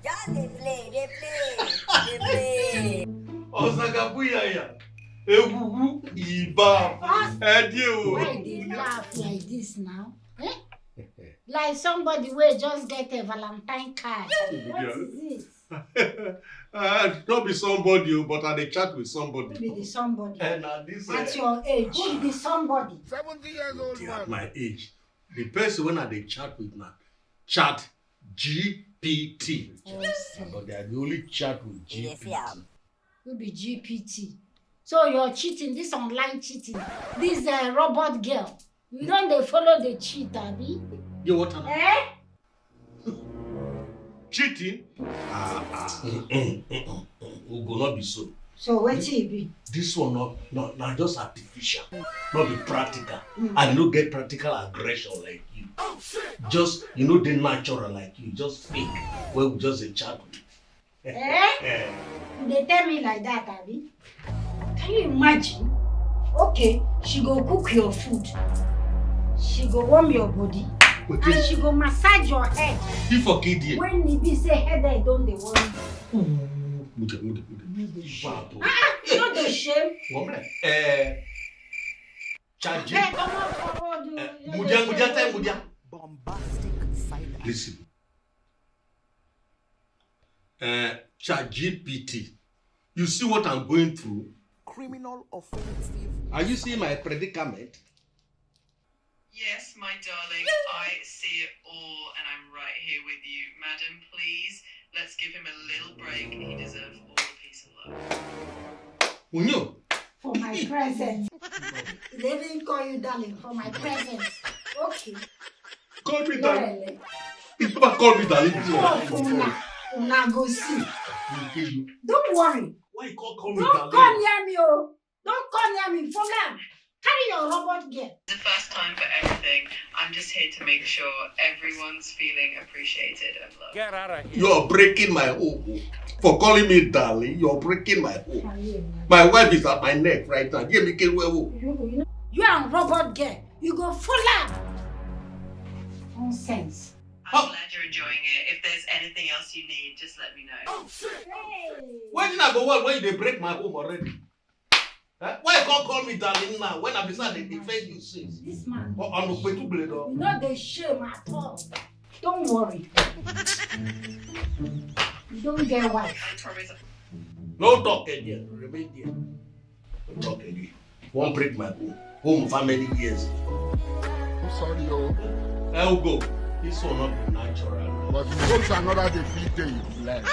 Just they play. Osagabuyaya. Egugu Iba. Why they laugh like this now? Eh? Like somebody will just get a Valentine card. What is this? Not be somebody, but I dey chat with somebody. Who be the somebody? And this, At your age, who be the somebody? 70 years old man. at my age, the person when I dey chat with now, Chatgpt. But they are the only chat with GPT. Who be GPT? So you're cheating, this online cheating, this robot girl. You don't they follow the cheat, Abby? You what? Eh? Cheating? Ugo not be so. So what it be? This one not just artificial, not be practical. And you no get practical aggression like you. Just the natural like you, just fake. Well, just a chat with. Eh? They tell me like that, Abby. Can you imagine? Okay, she go cook your food. She go warm your body. Okay. And she go massage your head. You forget it. When Nibi say headache, don't they worry? Mude. You know the shame? Woman. Charge. Hey, come on forward. Mudia. Bombastic side. Listen. Chatgpt. You see what I'm going through? Criminal offensive. Are you seeing my predicament? Yes, my darling, I see it all and I'm right here with you. Madam, please, let's give him a little break. He deserves all the peace and love. Unyo. For my present. They didn't call you darling for my present. Okay. Call me darling. Well, You never call me darling. Una go see. Don't worry. Why you call me Don't darling? come near me, oh. Don't come near me. For now. Carry your robot girl. It's the first time for everything. I'm just here to make sure everyone's feeling appreciated and loved. Get out of here. You're breaking my hope. For calling me darling, you're breaking my hope. My wife is at my neck right now. You and robot girl, you go full up. Nonsense. I'm glad you're enjoying it. If there's anything else you need, just let me know. Hey. When did I go well when they break my hope already? Huh? Why you can't call me darling now when I beside they defend you since? This man. Oh, I'm not to blade You know the shame at all. Don't worry. You don't get wife. I promise. No talk again. Remain there. No talk again. Won't break my home family years. I'm sorry, yo. Ugo, this will not be natural. But you go to another defeat day, you flex.